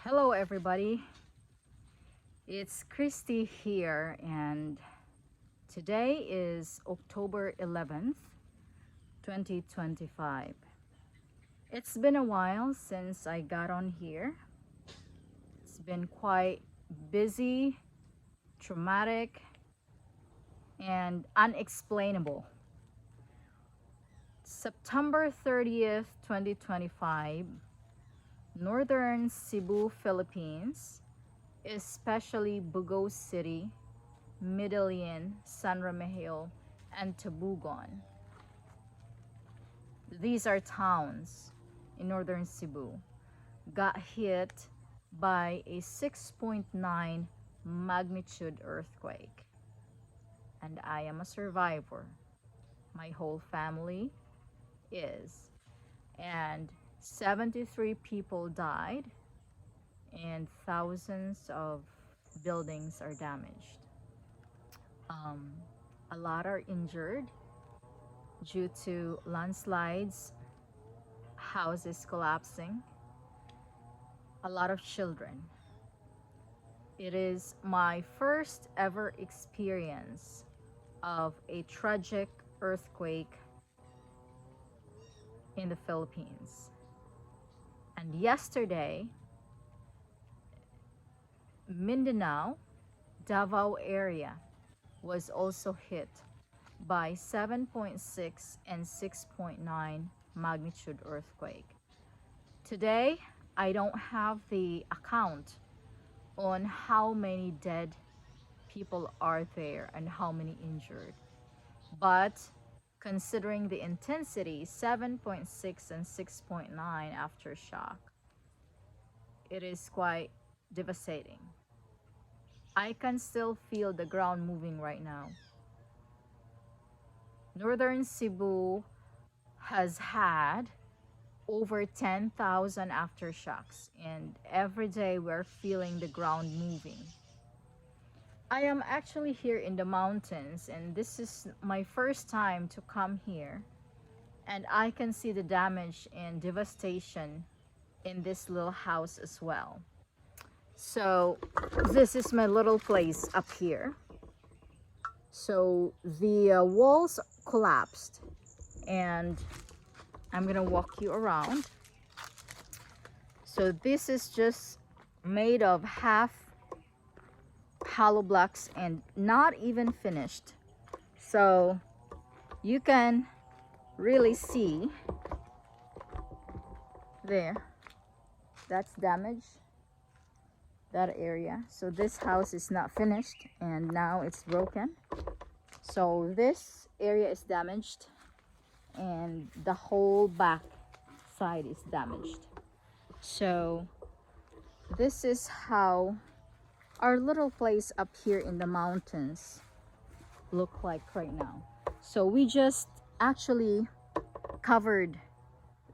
Hello everybody, it's Christy here, and today is October 11th, 2025. It's been a while since I got on here. It's been quite busy, traumatic, and unexplainable. September 30th, 2025, Northern Cebu, Philippines, especially Bugao City, Medellin, San Remigio, and Tabugon. These are towns in northern Cebu. Got hit by a 6.9 magnitude earthquake. And I am a survivor. My whole family is. And 73 people died, and thousands of buildings are damaged. A lot are injured due to landslides, houses collapsing, a lot of children. It is my first ever experience of a tragic earthquake in the Philippines. And yesterday, Mindanao, Davao area was also hit by 7.6 and 6.9 magnitude earthquake. Today, I don't have the account on how many dead people are there and how many injured. But considering the intensity, 7.6 and 6.9 aftershock, it is quite devastating. I can still feel the ground moving right now. Northern Cebu has had over 10,000 aftershocks, and every day we're feeling the ground moving. I am actually here in the mountains, and this is my first time to come here, and I can see the damage and devastation in this little house as well. So this is my little place up here. So the walls collapsed, and I'm gonna walk you around. So this is just made of half hollow blocks and not even finished. So you can really see there, that's damaged, that area. So this house is not finished and now it's broken. So this area is damaged and the whole back side is damaged. So this is how our little place up here in the mountains look like right now. So we just actually covered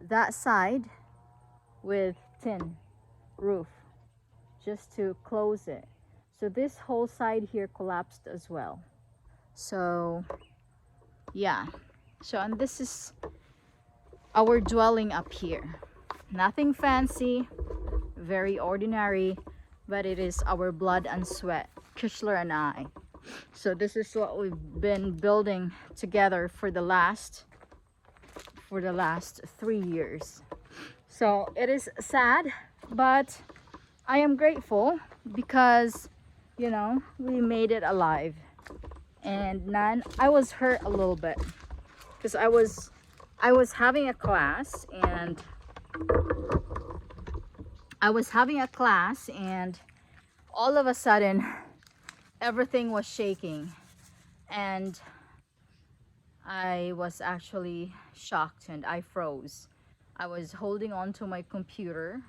that side with tin roof just to close it. So this whole side here collapsed as well. So yeah, so and this is our dwelling up here. Nothing fancy, very ordinary, but it is our blood and sweat, Kishler and I. So this is what we've been building together for the last 3 years. So it is sad, but I am grateful because, you know, we made it alive. And I was hurt a little bit because I was having a class, and all of a sudden everything was shaking, and I was actually shocked and I froze. I was holding on to my computer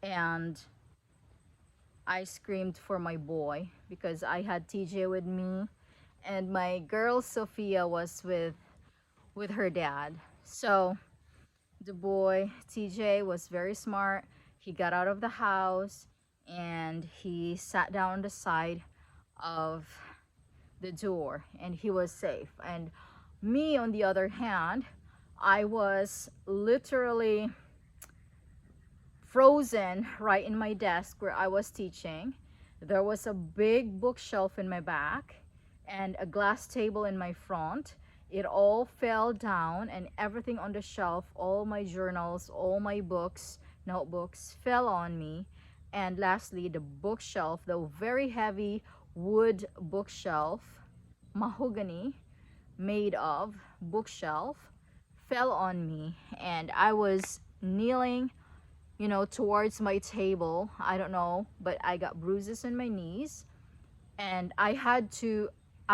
and I screamed for my boy because I had TJ with me, and my girl Sophia was with her dad. So the boy TJ was very smart. He got out of the house and he sat down on the side of the door and he was safe. And me, on the other hand, I was literally frozen right in my desk where I was teaching. There was a big bookshelf in my back and a glass table in my front. It all fell down, and everything on the shelf, all my journals, all my books, notebooks, fell on me. And lastly, the bookshelf, the very heavy wood bookshelf, mahogany made of bookshelf, fell on me, and I was kneeling, towards my table. I don't know, but I got bruises on my knees, and I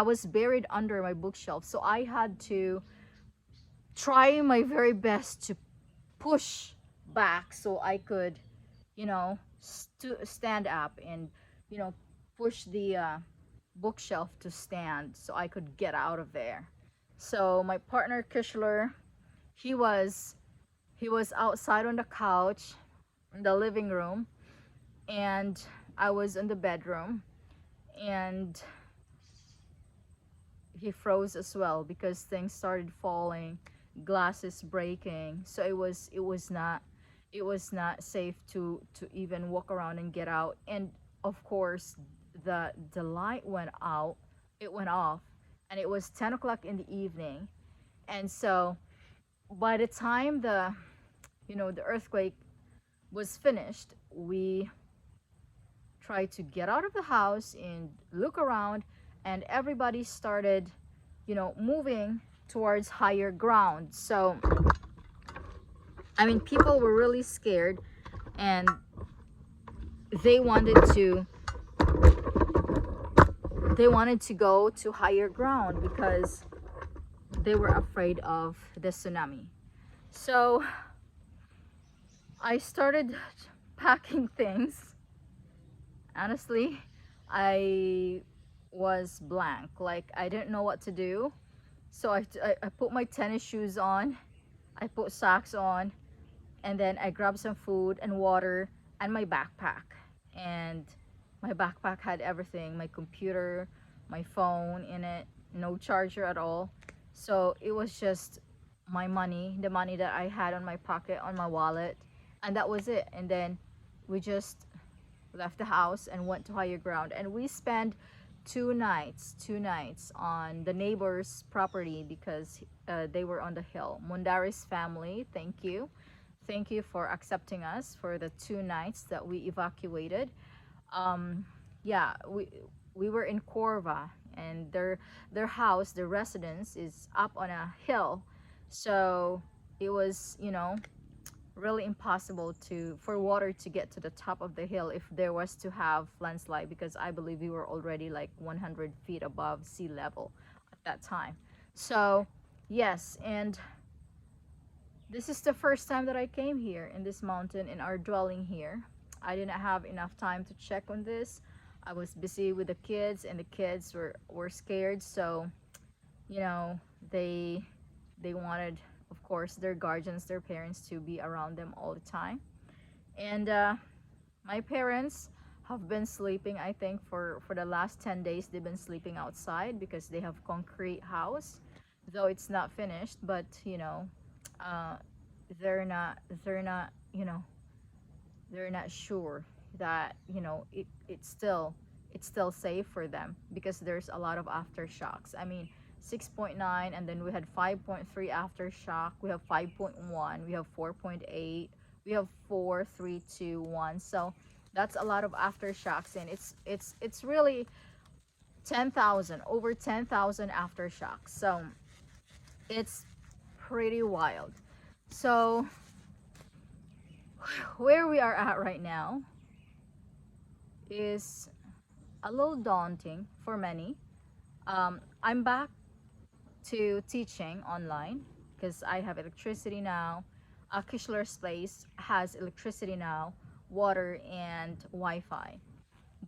was buried under my bookshelf, so I had to try my very best to push back so I could, stand up and, you know, push the bookshelf to stand so I could get out of there. So my partner Kishler, he was he was outside on the couch in the living room, and I was in the bedroom, and he froze as well because things started falling, glasses breaking. So it was not safe to even walk around and get out. And of course, the light went out, it went off, and it was 10 o'clock in the evening. And so by the time the earthquake was finished, we tried to get out of the house and look around, and everybody started, moving towards higher ground. So, I mean, people were really scared, and they wanted to they wanted to go to higher ground because they were afraid of the tsunami. So, I started packing things. Honestly, I was blank. Like, I didn't know what to do. So I put my tennis shoes on, I put socks on, and then I grabbed some food and water and my backpack. And my backpack had everything, my computer, my phone in it, no charger at all. So it was just my money, the money that I had on my pocket, on my wallet, and that was it. And then we just left the house and went to higher ground, and we spent 2 nights on the neighbor's property because they were on the hill. Mundari's family, thank you for accepting us for the 2 nights that we evacuated. Yeah, we were in Corva, and their house, their residence is up on a hill. So it was, really impossible for water to get to the top of the hill if there was to have landslide, because I believe we were already like 100 feet above sea level at that time. So yes, and this is the first time that I came here in this mountain, in our dwelling here. I didn't have enough time to check on this. I was busy with the kids, and the kids were scared. So, you know, they they wanted, of course, their guardians, their parents, to be around them all the time. And my parents have been sleeping, I think, for the last 10 days. They've been sleeping outside because they have concrete house, though it's not finished. But uh, they're not they're not sure that it's still safe for them, because there's a lot of aftershocks. I mean, 6.9, and then we had 5.3 aftershock, we have 5.1, we have 4.8, we have 4, 3, 2, 1. So that's a lot of aftershocks, and it's really 10,000, over 10,000 aftershocks. So it's pretty wild. So where we are at right now is a little daunting for many. I'm back to teaching online because I have electricity now. Kishler's place has electricity now, water, and Wi-Fi.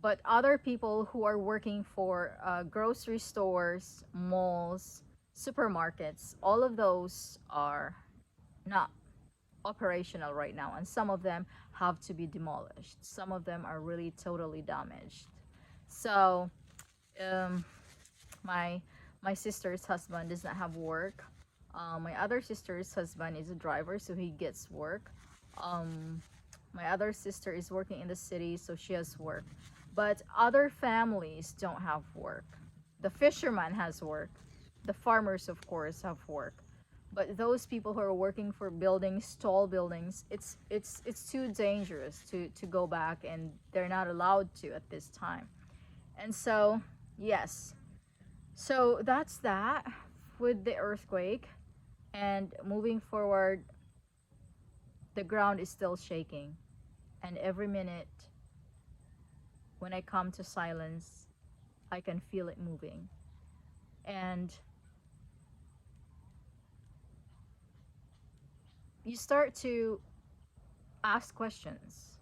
But other people who are working for grocery stores, malls, supermarkets, all of those are not operational right now, and some of them have to be demolished. Some of them are really totally damaged. So um, my my sister's husband does not have work. My other sister's husband is a driver, so he gets work. um, My other sister is working in the city, so she has work. But other families don't have work. The fisherman has work. The farmers, of course, have work. But those people who are working for buildings, tall buildings, it's too dangerous to go back, and they're not allowed to at this time. And so, yes. So that's that with the earthquake. And moving forward, the ground is still shaking. And every minute when I come to silence, I can feel it moving. And you start to ask questions.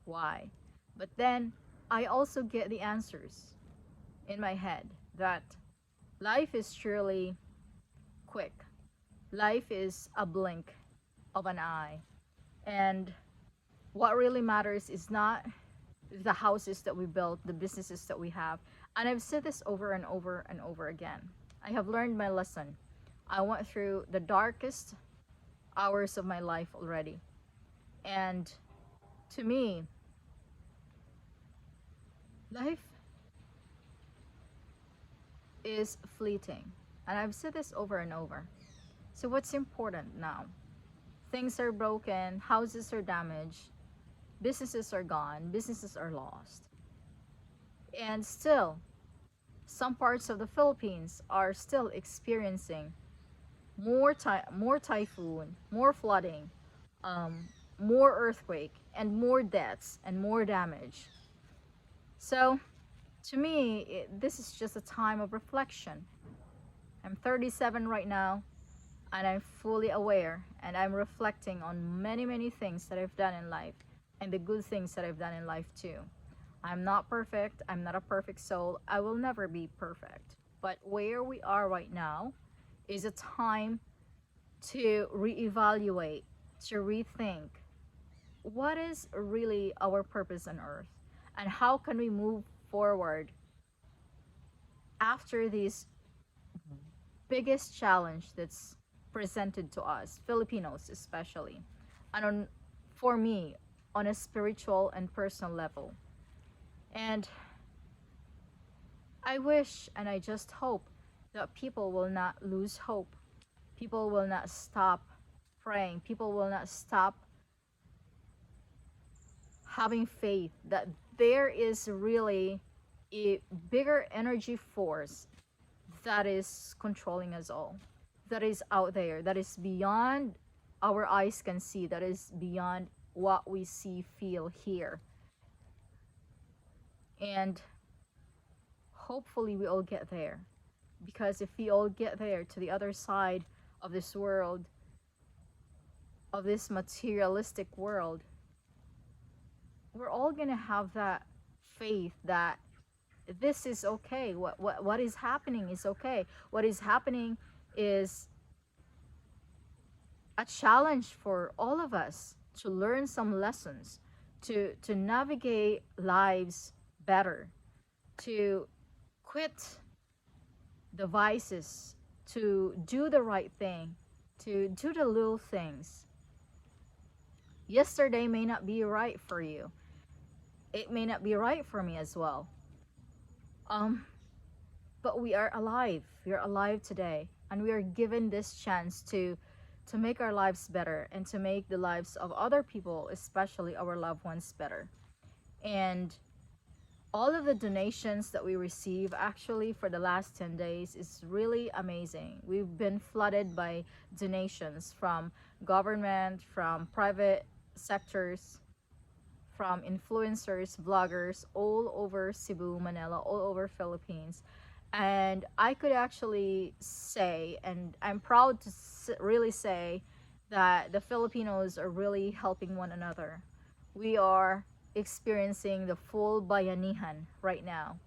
Why? But then I also get the answers in my head that life is surely quick. Life is a blink of an eye. And what really matters is not the houses that we built, the businesses that we have. And I've said this over and over and over again. I have learned my lesson. I went through the darkest hours of my life already. And to me, life is fleeting. And I've said this over and over. So, what's important now? Things are broken, houses are damaged, businesses are gone, businesses are lost. And still, some parts of the Philippines are still experiencing more typhoon, more flooding, um, more earthquake, and more deaths and more damage. So, to me, this is just a time of reflection. I'm 37 right now, and I'm fully aware, and I'm reflecting on many, many things that I've done in life and the good things that I've done in life too. I'm not perfect, I'm not a perfect soul, I will never be perfect. But where we are right now is a time to reevaluate, to rethink what is really our purpose on earth, and how can we move forward after this biggest challenge that's presented to us Filipinos especially, and for me, on a spiritual and personal level. And I wish and I just hope that people will not lose hope, people will not stop praying, people will not stop having faith that there is really a bigger energy force that is controlling us all, that is out there, that is beyond our eyes can see, that is beyond what we see, feel, hear. And hopefully we all get there. Because if we all get there to the other side of this world, of this materialistic world, we're all gonna have that faith that this is okay. What is happening is okay. What is happening is a challenge for all of us to learn some lessons, to navigate lives better, to quit the vices, to do the right thing, to do the little things. Yesterday may not be right for you. It may not be right for me as well. Um, but we are alive. We are alive today, and we are given this chance to make our lives better and to make the lives of other people, especially our loved ones, better. And all of the donations that we receive actually for the last 10 days is really amazing. We've been flooded by donations from government, from private sectors, from influencers, vloggers all over Cebu, Manila, all over Philippines. And I could actually say, and I'm proud to really say, that the Filipinos are really helping one another. We are experiencing the full bayanihan right now.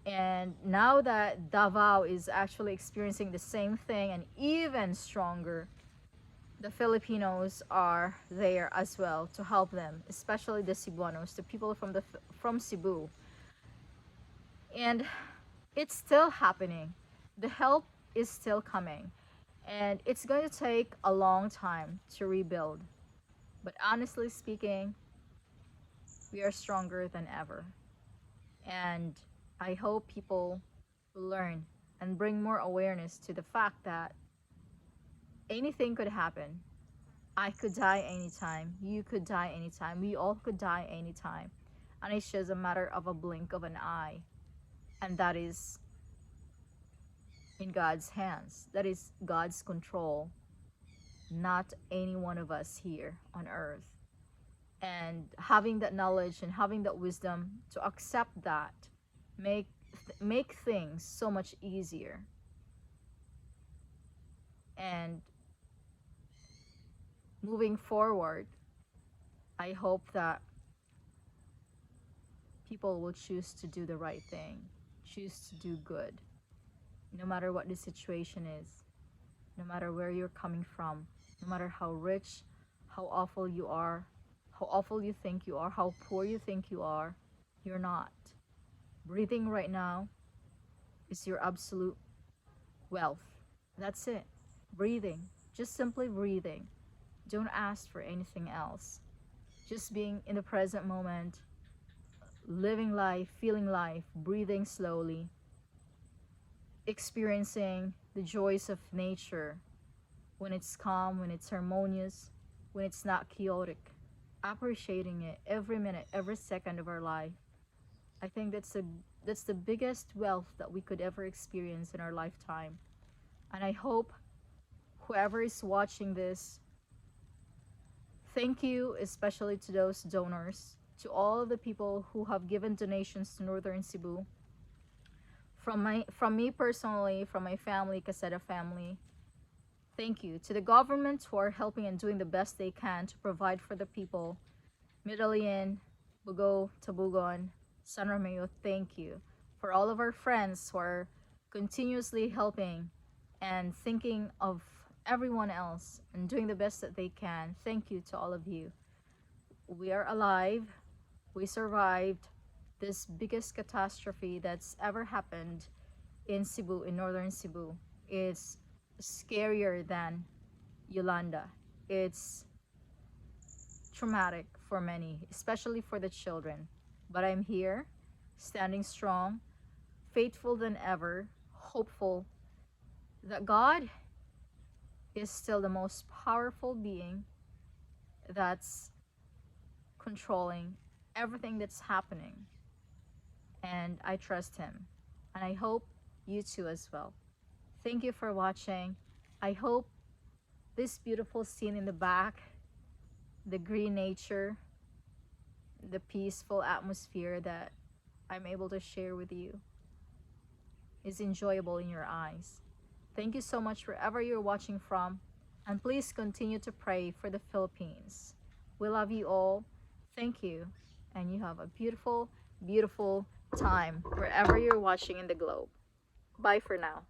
And now that Davao is actually experiencing the same thing and even stronger, the Filipinos are there as well to help them, especially the Cebuanos, the people from Cebu. And it's still happening. The help is still coming. And it's going to take a long time to rebuild. But honestly speaking, we are stronger than ever. And I hope people will learn and bring more awareness to the fact that anything could happen. I could die anytime. You could die anytime. We all could die anytime. And it's just a matter of a blink of an eye. And that is in God's hands. That is God's control, not any one of us here on earth. And having that knowledge and having that wisdom to accept that make make things so much easier. And moving forward, I hope that people will choose to do the right thing, choose to do good, no matter what the situation is, no matter where you're coming from, no matter how rich, how awful you are, how awful you think you are, how poor you think you are, you're not. Breathing right now is your absolute wealth. That's it. Breathing. Just simply breathing. Don't ask for anything else. Just being in the present moment, living life, feeling life, breathing slowly, experiencing the joys of nature when it's calm, when it's harmonious, when it's not chaotic, appreciating it every minute, every second of our life. I think that's the biggest wealth that we could ever experience in our lifetime. And I hope whoever is watching this, thank you especially to those donors, to all the people who have given donations to Northern Cebu. From me personally, from my family, Caseta family, thank you to the government who are helping and doing the best they can to provide for the people. Medellin, Bugo, Tabugon, San Romeo, thank you. For all of our friends who are continuously helping and thinking of everyone else and doing the best that they can, thank you to all of you. We are alive. We survived this biggest catastrophe that's ever happened in Cebu, in northern Cebu. It's scarier than Yolanda. It's traumatic for many, especially for the children. But I'm here, standing strong, faithful than ever, hopeful that God is still the most powerful being that's controlling everything that's happening. And I trust Him. And I hope you too as well. Thank you for watching. I hope this beautiful scene in the back, the green nature, the peaceful atmosphere that I'm able to share with you is enjoyable in your eyes. Thank you so much wherever you're watching from, and please continue to pray for the Philippines. We love you all. Thank you, and you have a beautiful, beautiful time wherever you're watching in the globe. Bye for now.